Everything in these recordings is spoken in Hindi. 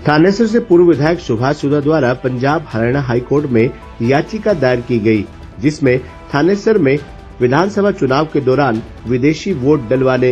थानेसर से पूर्व विधायक सुभाष सुधा द्वारा पंजाब हरियाणा हाई कोर्ट में याचिका दायर की गई, जिसमें थानेसर में विधानसभा चुनाव के दौरान विदेशी वोट डलवाने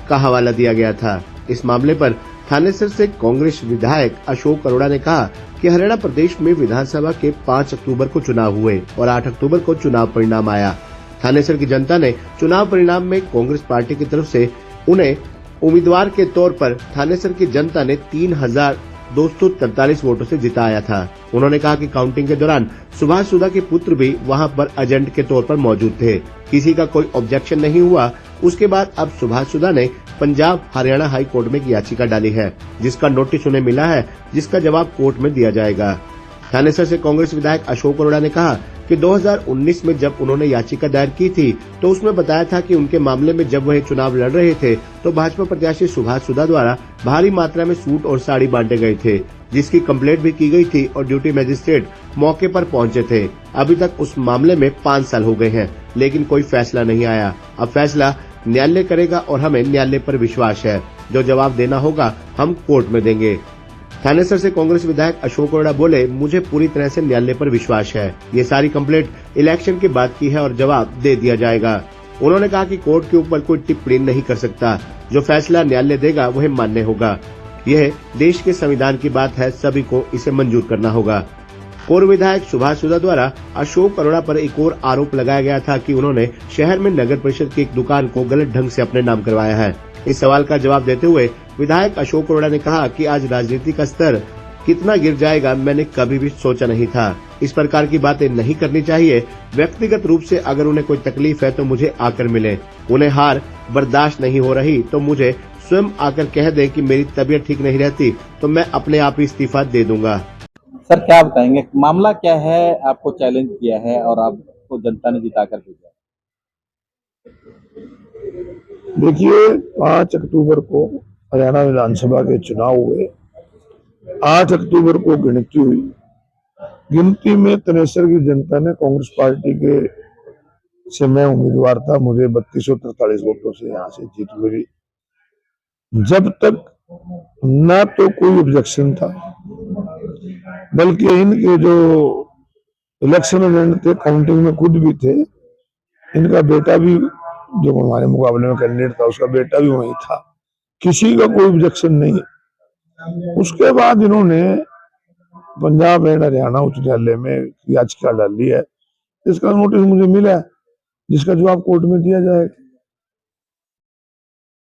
का हवाला दिया गया था। इस मामले पर थानेसर से कांग्रेस विधायक अशोक अरोड़ा ने कहा कि हरियाणा प्रदेश में विधानसभा के 5 अक्टूबर को चुनाव हुए और 8 अक्टूबर को चुनाव परिणाम आया। थानेसर की जनता ने चुनाव परिणाम में कांग्रेस पार्टी की तरफ से उन्हें उम्मीदवार के तौर पर थानेसर की जनता ने 3,243 वोटों से जिताया था। उन्होंने कहा कि काउंटिंग के दौरान सुभाष सुधा के पुत्र भी वहां पर एजेंट के तौर पर मौजूद थे। किसी का कोई ऑब्जेक्शन नहीं हुआ। उसके बाद अब सुभाष सुधा ने पंजाब हरियाणा हाई कोर्ट में याचिका डाली है, जिसका नोटिस उन्हें मिला है, जिसका जवाब कोर्ट में दिया जाएगा। थानेसर से कांग्रेस विधायक अशोक अरोड़ा ने कहा कि 2019 में जब उन्होंने याचिका दायर की थी तो उसमें बताया था कि उनके मामले में जब वह चुनाव लड़ रहे थे तो भाजपा प्रत्याशी सुभाष सुधा द्वारा भारी मात्रा में सूट और साड़ी बांटे गए थे, जिसकी कंप्लेंट भी की गई थी और ड्यूटी मजिस्ट्रेट मौके पर पहुंचे थे। अभी तक उस मामले में 5 साल हो गए हैं, लेकिन कोई फैसला नहीं आया। अब फैसला न्यायालय करेगा और हमें न्यायालय पर विश्वास है। जो जवाब देना होगा हम कोर्ट में देंगे। थानेसर से कांग्रेस विधायक अशोक अरोड़ा बोले, मुझे पूरी तरह से न्यायालय पर विश्वास है। ये सारी कंप्लेंट इलेक्शन के बाद की है और जवाब दे दिया जाएगा। उन्होंने कहा कि कोर्ट के ऊपर कोई टिप्पणी नहीं कर सकता। जो फैसला न्यायालय देगा वह मान्य होगा। यह देश के संविधान की बात है, सभी को इसे मंजूर करना होगा। पूर्व विधायक सुभाष सुधा द्वारा अशोक अरोड़ा पर एक और आरोप लगाया गया था कि उन्होंने शहर में नगर परिषद की एक दुकान को गलत ढंग से अपने नाम करवाया है। इस सवाल का जवाब देते हुए विधायक अशोक अरोड़ा ने कहा कि आज राजनीति का स्तर कितना गिर जाएगा मैंने कभी भी सोचा नहीं था। इस प्रकार की बातें नहीं करनी चाहिए। व्यक्तिगत रूप से अगर उन्हें कोई तकलीफ है तो मुझे आकर मिले। उन्हें हार बर्दाश्त नहीं हो रही तो मुझे स्वयं आकर कह दें कि मेरी तबीयत ठीक नहीं रहती तो मैं अपने आप ही इस्तीफा दे दूंगा। सर क्या बताएंगे, मामला क्या है? आपको चैलेंज किया है और आपको जनता ने जिताकर भेजा। देखिए, 5 अक्टूबर को हरियाणा विधानसभा के चुनाव हुए। 8 अक्टूबर को गिनती हुई। गिनती में थानेसर की जनता ने कांग्रेस पार्टी के से मैं उम्मीदवार था, मुझे 3243 वोटों से यहाँ से जीत मिली। जब तक ना तो कोई ऑब्जेक्शन था, बल्कि इनके जो इलेक्शन एजेंट थे काउंटिंग में खुद भी थे, इनका बेटा भी जो हमारे मुकाबले में कैंडिडेट था उसका बेटा भी वही था। किसी का कोई ऑब्जेक्शन नहीं। उसके बाद इन्होंने पंजाब एंड हरियाणा उच्च न्यायालय में याचिका डाली है। इसका नोटिस मुझे मिला है, जिसका जवाब कोर्ट में दिया जाएगा।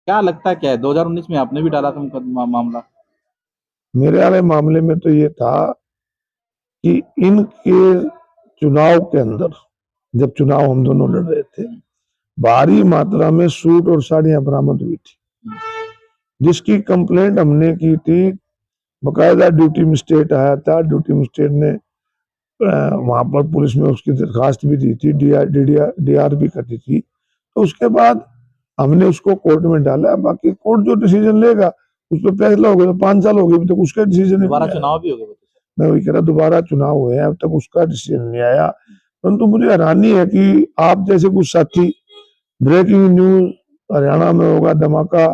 क्या लगता क्या है, 2019 में आपने भी डाला था मामला? मेरे वाले मामले में तो ये था कि इनके चुनाव के अंदर, जब चुनाव हम दोनों लड़ रहे थे, भारी मात्रा में सूट और साड़ियां बरामद हुई थी, जिसकी कंप्लेंट हमने की थी। बकायदा ड्यूटी मजिस्ट्रेट आया था। ड्यूटी मजिस्ट्रेट ने वहां पर पुलिस में उसकी दरखास्त भी दी थी, डीआर भी करती थी। तो उसके बाद हमने उसको कोर्ट में डाला। बाकी कोर्ट जो डिसीजन लेगा उस पर फैसला हो गया। तो 5 साल हो गए, अभी तक उसका डिसीजन दोबारा चुनाव भी हो गया। मैं वही कह रहा, दोबारा चुनाव हुए हैं, अब तक उसका डिसीजन नहीं आया। परंतु मुझे हैरानी है कि आप जैसे कुछ साथी, ब्रेकिंग न्यूज हरियाणा में होगा धमाका,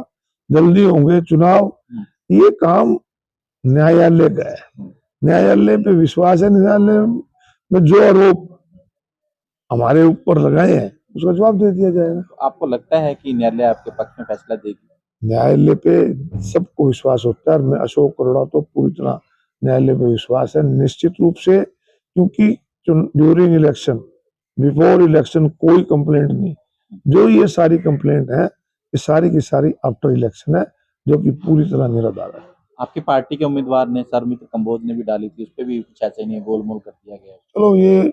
जल्दी होंगे चुनाव, ये काम न्यायालय का है। न्यायालय पे विश्वास है। न्यायालय में जो आरोप हमारे ऊपर लगाए हैं उसका जवाब दे दिया जाएगा। आपको लगता है कि न्यायालय आपके पक्ष में फैसला देगी? न्यायालय पे सबको विश्वास होता है और मैं अशोक अरोड़ा तो पूरी तरह न्यायालय पे विश्वास है, निश्चित रूप से। क्योंकि ड्यूरिंग इलेक्शन, बिफोर इलेक्शन कोई कंप्लेंट नहीं। जो ये सारी कंप्लेंट है, ये सारी की सारी आफ्टर इलेक्शन है, जो कि पूरी तरह निराधार है। आपकी पार्टी के उम्मीदवार ने, सरमित्र कंबोज ने भी डाली थी, उस पर भी कुछ ऐसा नहीं गोलमोल कर दिया गया। चलो, ये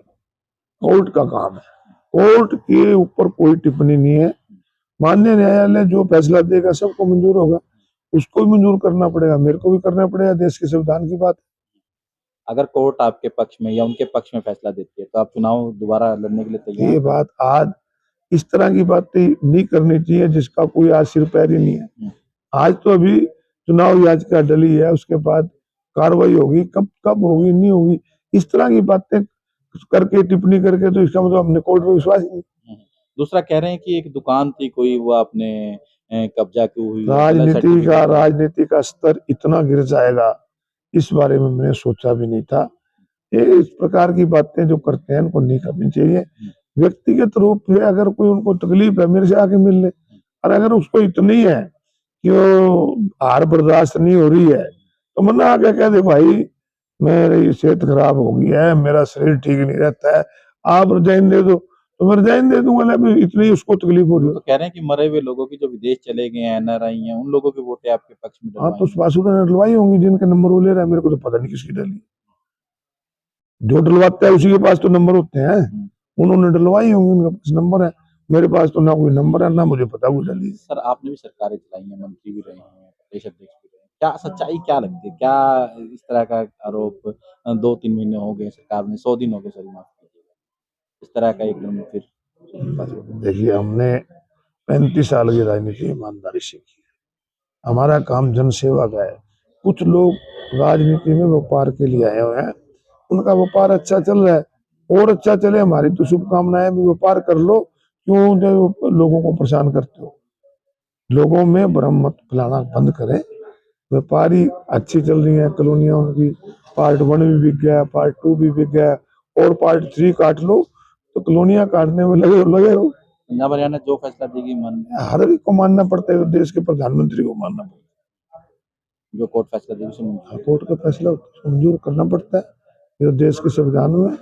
कोर्ट का काम है। कोर्ट के ऊपर कोई टिप्पणी नहीं है। माननीय न्यायालय जो फैसला देगा सबको मंजूर होगा। उसको भी मंजूर करना पड़ेगा, मेरे को भी करना पड़ेगा। देश के संविधान की बात। अगर कोर्ट आपके पक्ष में या उनके पक्ष में फैसला देती है तो आप चुनाव दोबारा लड़ने के लिए तैयार? ये बात आज इस तरह की बातें नहीं करनी चाहिए जिसका कोई आज सिर पैर ही नहीं है। आज तो अभी चुनाव याचिका डली है, उसके बाद कार्रवाई होगी। कब कब होगी, नहीं होगी, इस तरह की बातें करके, टिप्पणी करके, तो इसका मतलब हमने कोर्ट पर विश्वास ही नहीं। दूसरा कह रहे हैं कि एक दुकान थी कोई, वो आपने कब्जा की हुई। राजनीति का स्तर इतना गिर जाएगा इस बारे में मैंने सोचा भी नहीं था। ये इस प्रकार की बातें जो करते हैं उनको नहीं करनी चाहिए। व्यक्तिगत रूप से अगर कोई उनको तकलीफ है मेरे से आके मिल ले, और अगर उसको इतनी है कि वो हार बर्दाश्त नहीं हो रही है तो मना आके कह दे भाई मेरी सेहत खराब हो गई है, मेरा शरीर ठीक नहीं रहता है, आप रजाइन दे दो तो मैं रजाइन दे दूंगा। इतनी उसको तकलीफ हो रही है तो कह रहे हैं कि मरे हुए लोगों की जो विदेश चले गए हैं, एनआरआई हैं, उन लोगों की वोटें आपके पक्ष में हाँ, तो डलवाएं। सुभाष ने डलवाई होंगी जिनके नंबर वो ले रहा है, मेरे को तो पता नहीं किसकी डली। जो डलवाता है उसी के पास तो नंबर होते हैं, उन्होंने डलवाई होंगी, उनके पास नंबर है। मेरे पास तो ना कोई नंबर है ना मुझे पता कोई डली। सर आपने भी सरकारें चलाई हैं, मंत्री भी रहे हैं, प्रदेश अध्यक्ष भी रहे हैं, क्या सच्चाई क्या लगती है? क्या इस तरह का आरोप 2-3 महीने हो गए सरकार ने, 100 दिन हो गए, सॉरी माफ कीजिएगा, इस तरह का एकदम फिर देखिए, हमने 35 साल की राजनीति ईमानदारी से की है। हमारा काम जनसेवा का है। कुछ लोग राजनीति में व्यापार के लिए आए हुए हैं, उनका व्यापार अच्छा चल रहा है और अच्छा चले, हमारी तो शुभकामनाएं भी। व्यापार कर लो, क्यों जो लोगों को परेशान करते हो? लोगों में भ्रम मत फैलाना बंद करें। व्यापारी अच्छी चल रही है, कॉलोनियां उनकी पार्ट 1 भी बिक गया, पार्ट 2 भी बिक गया और पार्ट 3 काट लो, तो कॉलोनियां काटने में लगे रहो। पंजाब हरियाणा जो फैसला देगी मन हर एक को मानना पड़ता है, देश के प्रधानमंत्री को मानना पड़ता जो कोर्ट फैसला देगी उसे है, कोर्ट का फैसला मंजूर करना पड़ता है, ये देश के संविधान में।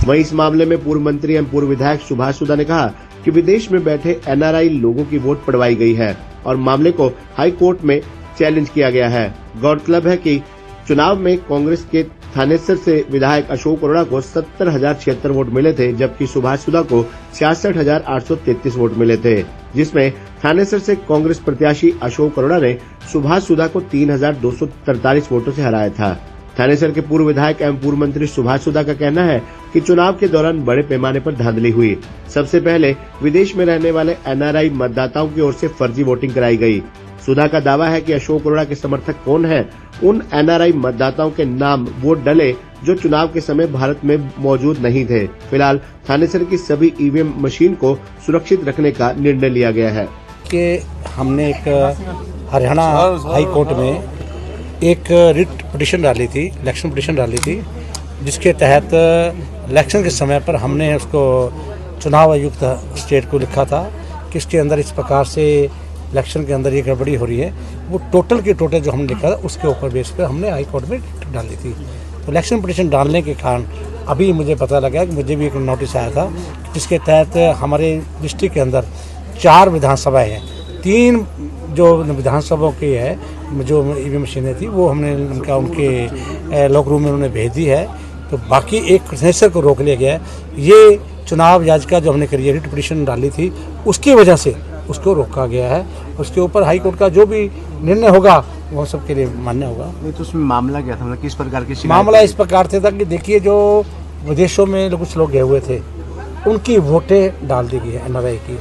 वहीं इस मामले में पूर्व मंत्री एवं पूर्व विधायक सुभाष सुधा ने कहा कि विदेश में बैठे एनआरआई लोगों की वोट पड़वाई गई है और मामले को हाई कोर्ट में चैलेंज किया गया है। गौरतलब है कि चुनाव में कांग्रेस के थानेसर से विधायक अशोक अरोड़ा को 70,076 वोट मिले थे, जबकि सुभाष सुधा को 66,833 वोट मिले थे, जिसमें थानेसर से कांग्रेस प्रत्याशी अशोक अरोड़ा ने सुभाष सुधा को 3,243 वोटों से हराया था। थानेसर के पूर्व विधायक एवं पूर्व मंत्री सुभाष सुधा का कहना है कि चुनाव के दौरान बड़े पैमाने पर धांधली हुई। सबसे पहले विदेश में रहने वाले एनआरआई मतदाताओं की ओर से फर्जी वोटिंग कराई गई। सुधा का दावा है कि अशोक अरोड़ा के समर्थक कौन हैं, उन एनआरआई मतदाताओं के नाम वोट डले जो चुनाव के समय भारत में मौजूद नहीं थे। फिलहाल थानेसर की सभी ईवीएम मशीन को सुरक्षित रखने का निर्णय लिया गया है। कि हमने एक हरियाणा हाई कोर्ट में एक रिट पिटीशन डाली थी, इलेक्शन पिटीशन डाली थी, जिसके तहत इलेक्शन के समय पर हमने उसको चुनाव आयुक्त स्टेट को लिखा था कि इसके अंदर इस प्रकार से इलेक्शन के अंदर ये गड़बड़ी हो रही है। वो टोटल के टोटल जो हमने लिखा था उसके ऊपर बेस पर हमने हाई कोर्ट में डाली थी। तो इलेक्शन पिटीशन डालने के कारण अभी मुझे पता लगा कि मुझे भी एक नोटिस आया था जिसके तहत हमारे डिस्ट्रिक्ट के अंदर 4 विधानसभाएं हैं, 3 जो विधानसभाओं की है जो ईवीएम मशीनें थी वो हमने उनके लॉक रूम में उन्होंने भेज दी है। तो बाकी एक थानेसर को रोक लिया गया है। ये चुनाव याचिका जो हमने करी है, रिट पिटीशन डाली थी, उसकी वजह से उसको रोका गया है। उसके ऊपर हाई कोर्ट का जो भी निर्णय होगा वो सबके लिए मान्य होगा। नहीं तो उसमें मामला क्या था, मतलब किस प्रकार की मामला इस प्रकार से था कि देखिए, जो विदेशों में कुछ लोग गए हुए थे उनकी वोटें डाल दी गई है एनआरआई की।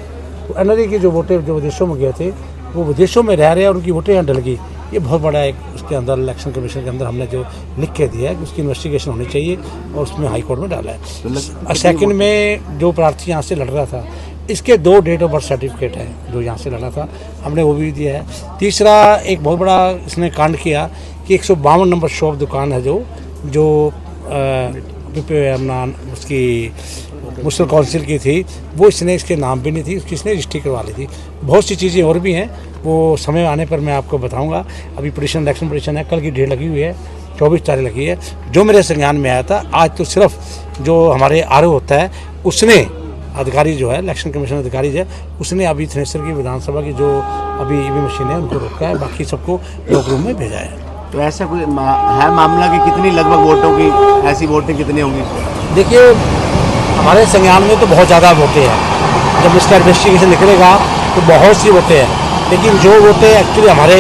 तो एनआरआई की जो वोटें जो विदेशों में गए थे वो विदेशों में रह रहे हैं और उनकी वोटें यहाँ डल गई। ये बहुत बड़ा एक उसके अंदर इलेक्शन कमीशन के अंदर हमने जो लिख के दिया है कि उसकी इन्वेस्टिगेशन होनी चाहिए और उसमें हाई कोर्ट में डाला है। सेकंड में जो प्रार्थी यहाँ से लड़ रहा था इसके 2 डेट ऑफ बर्थ सर्टिफिकेट है जो यहाँ से लड़ा था, हमने वो भी दिया है। तीसरा एक बहुत बड़ा इसने कांड किया कि 152 नंबर शॉप दुकान है जो अपना उसकी मुस्लिम काउंसिल की थी, वो इसने इसके नाम भी नहीं थी, उसकी इसने रजिस्ट्री करवा ली थी। बहुत सी चीज़ें और भी हैं, वो समय आने पर मैं आपको बताऊंगा। अभी पिटीशन इलेक्शन पिटीशन है, कल की डेट लगी हुई है, 24 तारीख लगी है। जो मेरे संज्ञान में आया था आज तो सिर्फ जो हमारे आरओ होता है उसने अधिकारी जो है इलेक्शन कमीशन अधिकारी है उसने अभी थानेसर की विधानसभा की जो अभी ईवीएम मशीन है उनको रोका है, बाकी सबको लॉक रूम में भेजा है। तो ऐसा कोई है मामला कि कितनी लगभग वोटों की ऐसी वोटें कितनी होंगी? देखिए, हमारे संज्ञान में तो बहुत ज़्यादा वोटें हैं। जब इसका इन्वेस्टिगेशन निकलेगा तो बहुत सी वोटें हैं, लेकिन जो वोटें एक्चुअली हमारे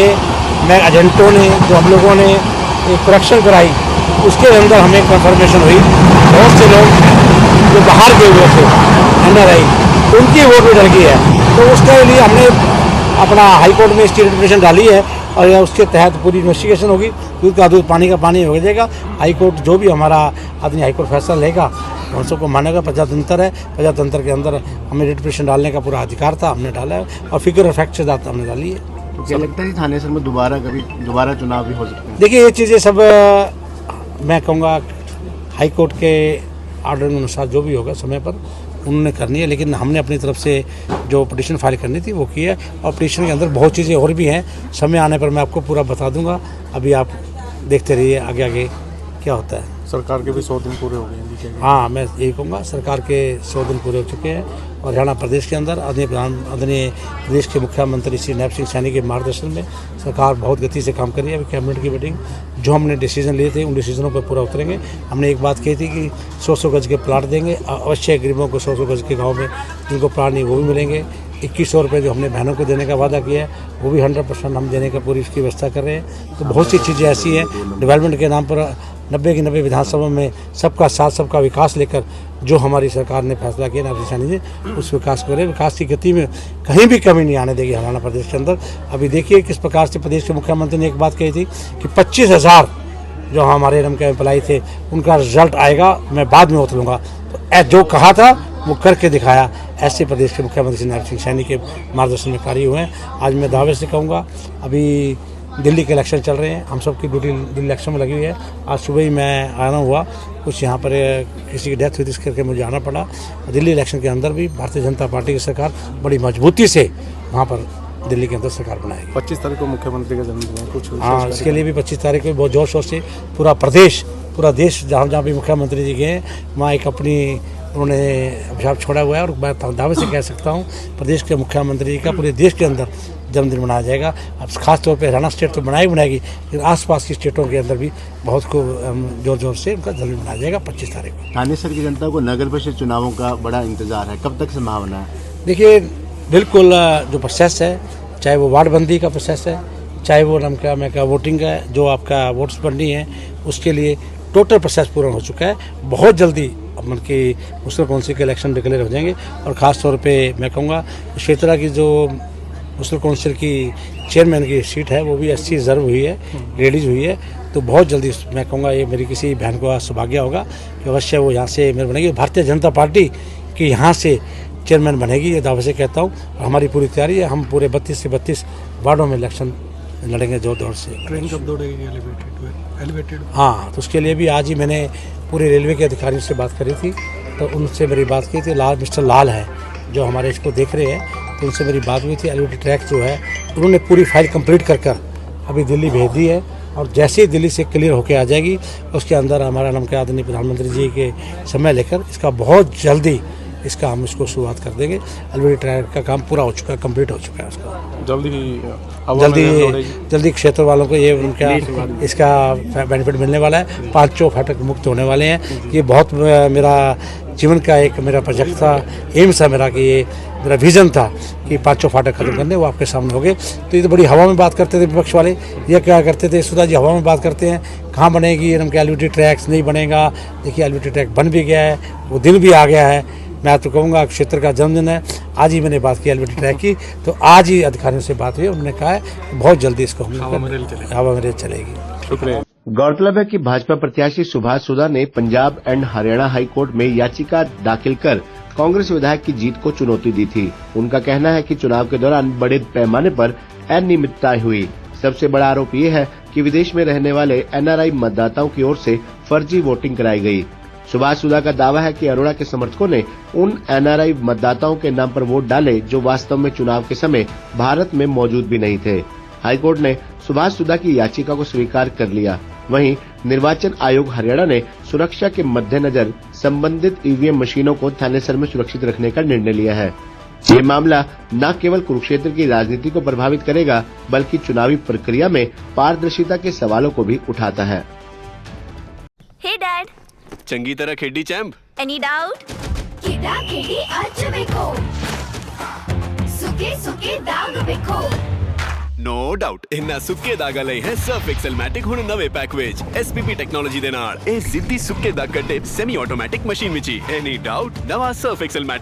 एजेंटों ने जो हम लोगों ने एक करेक्शन कराई उसके अंदर हमें कंफर्मेशन हुई बहुत से लोग जो बाहर गए हुए थे एनआरआई उनकी वोट भी डल गई है। तो उसके लिए हमने अपना हाई कोर्ट में इसकी पिटीशन डाली है और उसके तहत पूरी इन्वेस्टिगेशन होगी। दूध का दूध पानी का पानी हो जाएगा। हाई कोर्ट जो भी हमारा आदमी हाई कोर्ट फैसला लेगा हम सबको मानेगा। प्रजातंत्र है, प्रजातंत्र के अंदर हमें रिट पिटीशन डालने का पूरा अधिकार था, हमने डाला है और फिगर ऑफ फैक्ट से हमने डाली है। तो क्या लगता है कि थानेसर में दोबारा चुनाव भी हो सकते हैं? देखिए ये चीज़ें सब मैं कहूँगा हाई कोर्ट के ऑर्डर के अनुसार जो भी होगा समय पर उन्होंने करनी है, लेकिन हमने अपनी तरफ से जो पिटीशन फाइल करनी थी वो की है। और पिटीशन के अंदर बहुत चीज़ें और भी हैं, समय आने पर मैं आपको पूरा बता दूंगा। अभी आप देखते रहिए आगे आगे क्या होता है। सरकार के भी 100 दिन पूरे हो गए हैं। हाँ, मैं यही कहूँगा सरकार के 100 दिन पूरे हो चुके हैं और हरियाणा प्रदेश के अंदर आदरणीय प्रदेश के मुख्यमंत्री श्री नैब सिंह सैनी के मार्गदर्शन में सरकार बहुत गति से काम कर रही है। अभी कैबिनेट की मीटिंग जो हमने डिसीजन लिए थे उन डिसीजनों पर पूरा उतरेंगे। हमने एक बात कही थी कि 100 गज के प्लाट देंगे, अवश्य गरीबों को 100 गज के गाँव में जिनको प्लाट नहीं वो भी मिलेंगे। 2100 रुपये जो हमने बहनों को देने का वादा किया है वो भी 100% हम देने का पूरी उसकी व्यवस्था कर रहे हैं। तो बहुत सी चीज़ें ऐसी हैं डेवलपमेंट के नाम पर 90 की 90 विधानसभा में सबका साथ सबका विकास लेकर जो हमारी सरकार ने फैसला किया ना सैनी जी, उस विकास को विकास की गति में कहीं भी कमी नहीं आने देगी हरियाणा प्रदेश के अंदर। अभी देखिए किस प्रकार से प्रदेश के मुख्यमंत्री ने एक बात कही थी कि 25,000 जो हमारे रम के एम्प्लाई थे उनका रिजल्ट आएगा, मैं बाद में उतरूँगा। तो जो कहा था वो करके दिखाया। ऐसे प्रदेश के मुख्यमंत्री नैब सिंह सैनी के मार्गदर्शन में कार्य हुए हैं। आज मैं दावे से कहूँगा, अभी दिल्ली के इलेक्शन चल रहे हैं, हम सबकी ड्यूटी दिल्ली इलेक्शन में लगी हुई है। आज सुबह ही मैं आना हुआ, कुछ यहाँ पर किसी की डेथ हुई थी, इस करके मुझे आना पड़ा। दिल्ली इलेक्शन के अंदर भी भारतीय जनता पार्टी की सरकार बड़ी मजबूती से वहाँ पर दिल्ली के अंदर सरकार बनाएगी। 25 तारीख को मुख्यमंत्री का जन्मदिन है, कुछ हाँ, इसके लिए भी 25 तारीख को बहुत जोर शोर से पूरा देश जहाँ भी मुख्यमंत्री जी गए वहाँ एक अपनी उन्होंने अभिशाप छोड़ा हुआ है। और मैं दावे से कह सकता हूँ प्रदेश के मुख्यमंत्री जी का पूरे देश के अंदर जन्मदिन मनाया जाएगा। अब खास तौर पे हरियाणा स्टेट तो बनाएगी, लेकिन आसपास की स्टेटों के अंदर भी बहुत को जोर जोर से उनका जन्मदिन मनाया जाएगा 25 तारीख को। थानेसर की जनता को नगर परिषद चुनावों का बड़ा इंतजार है, कब तक संभावना है? देखिए बिल्कुल जो प्रोसेस है, चाहे वो वार्डबंदी का प्रोसेस है, चाहे वो मैं वोटिंग का जो आपका वोट्स बननी है, उसके लिए टोटल प्रोसेस पूरा हो चुका है। बहुत जल्दी अपन की मुस्लिम काउंसिल के इलेक्शन डिक्लेयर हो जाएंगे। और ख़ास तौर पे मैं कहूँगा क्षेत्रा की जो मुस्लिम काउंसिल की चेयरमैन की सीट है वो भी 80 रिजर्व हुई है, रिलीज हुई है। तो बहुत जल्दी मैं कहूँगा ये मेरी किसी बहन को सौभाग्य होगा कि अवश्य वो यहाँ से मेयर बनेगी। भारतीय जनता पार्टी की यहाँ से चेयरमैन बनेगी, ये दावे से कहता हूँ। और हमारी पूरी तैयारी है, हम पूरे 32 से 32 वार्डों में इलेक्शन लड़ेंगे जोर दौर से। ट्रेन कब दौड़ेगी एलिवेटेड? हाँ, तो उसके लिए भी आज ही मैंने पूरे रेलवे के अधिकारियों से बात करी थी, तो उनसे मेरी बात की थी। मिस्टर लाल है जो हमारे इसको देख रहे हैं, तो उनसे मेरी बात हुई थी। एलिवेटेड ट्रैक जो है उन्होंने पूरी फाइल कंप्लीट कर अभी दिल्ली भेज दी है। और जैसे ही दिल्ली से क्लियर होकर आ जाएगी उसके अंदर हमारा नाम के आदरणीय प्रधानमंत्री जी के समय लेकर इसका बहुत जल्दी हम इसको शुरुआत कर देंगे। एलिवेटेड ट्रैक का काम पूरा हो चुका है, कंप्लीट हो चुका है उसका। जल्दी क्षेत्र वालों को ये उनका इसका बेनिफिट मिलने वाला है। 5 फाटक मुक्त होने वाले हैं। ये बहुत मेरा जीवन का एक मेरा प्रोजेक्ट था, एम्स है मेरा, कि ये मेरा विजन था कि 5 फाटक खत्म करने, वो आपके सामने हो गए। तो ये तो बड़ी हवा में बात करते थे विपक्ष वाले, ये क्या करते थे सुधा जी, हवा में बात करते हैं, कहाँ बनेगी एलिवेटेड ट्रैक्स, नहीं बनेगा। देखिए एलिवेटेड ट्रैक बन भी गया है, वो दिन भी आ गया है। मैं तो कहूँगा क्षेत्र का जन्मदिन है, आज ही मैंने बात की एलिवेटेड ट्रैक की, तो आज ही अधिकारियों से बात हुई, उन्होंने कहा है बहुत जल्दी इसको हवा में रेल चलेगी। शुक्रिया। गौरतलब है कि भाजपा प्रत्याशी सुभाष सुधा ने Punjab and Haryana high court में याचिका दाखिल कर कांग्रेस विधायक की जीत को चुनौती दी थी। उनका कहना है कि चुनाव के दौरान बड़े पैमाने पर अनियमितताएं हुई। सबसे बड़ा आरोप ये है कि विदेश में रहने वाले NRI मतदाताओं की ओर से फर्जी वोटिंग कराई गई। सुभाष सुधा का दावा है कि अरोड़ा के समर्थकों ने उन NRI मतदाताओं के नाम पर वोट डाले जो वास्तव में चुनाव के समय भारत में मौजूद भी नहीं थे। हाईकोर्ट ने सुभाष सुधा की याचिका को स्वीकार कर लिया। वहीं निर्वाचन आयोग हरियाणा ने सुरक्षा के मद्देनजर संबंधित EVM मशीनों को थानेसर में सुरक्षित रखने का निर्णय लिया है। ये मामला न केवल कुरुक्षेत्र की राजनीति को प्रभावित करेगा बल्कि चुनावी प्रक्रिया में पारदर्शिता के सवालों को भी उठाता है। हे डैड, चंगी तरह खेडी चैंप। Any doubt? किदा खेडी अच वेखो, सुके सुके दाग वेखो। नो डाउट इन्ना सुक्के दागा लई है सर्फ एक्सेल मैटिक हुण नवे पैक विच SPP टेक्नोलॉजी दे नाल ए जिद्दी सुक्के दाग कटे semi automatic machine which he. Any doubt? नवा सर्फ एक्सेल मैटिक